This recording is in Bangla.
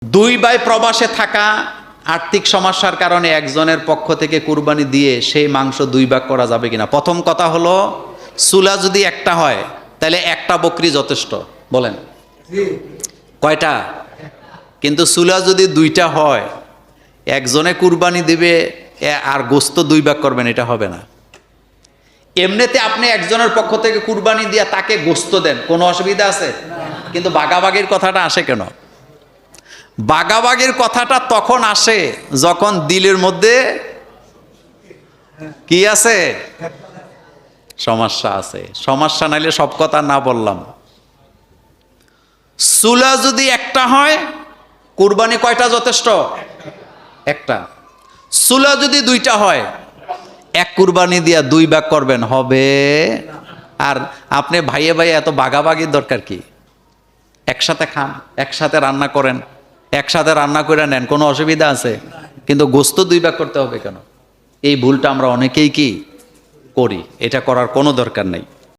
দুই ভাই প্রবাসে থাকা আর্থিক সমস্যার কারণে একজনের পক্ষ থেকে কুরবানি দিয়ে সেই মাংস দুই ভাগ করা যাবে কিনা। প্রথম কথা হলো, চুলা যদি একটা হয় তাহলে একটা বকরি যথেষ্ট। বলেন কয়টা? কিন্তু চুলা যদি দুইটা হয়, একজনে কুরবানি দিবে আর গোস্ত দুই ভাগ করবেন, এটা হবে না। এমনিতে আপনি একজনের পক্ষ থেকে কুরবানি দিয়ে তাকে গোস্ত দেন, কোনো অসুবিধা আছে? কিন্তু বাগাবাগির কথাটা আসে কেন? বাগাবাগির কথাটা তখন আসে যখন দিলের মধ্যে কি আছে? সমস্যা আছে। সমস্যা নাইলে সব কথা না বললাম। চুলা যদি একটা হয়, কুরবানি কয়টা যথেষ্ট? একটা। চুলা যদি দুইটা হয়, এক কুরবানি দিয়া দুই ভাগ করবেন, হবে? আর আপনি ভাইয়ে ভাইয়ে এত বাগাবাগির দরকার কি? একসাথে খান, একসাথে রান্না করেন, একসাথে রান্না করে নেন, কোনো অসুবিধা আছে? কিন্তু গোস্ত দুই ভাগ করতে হবে কেন? এই ভুলটা আমরা অনেকেই কি করি, এটা করার কোনো দরকার নেই।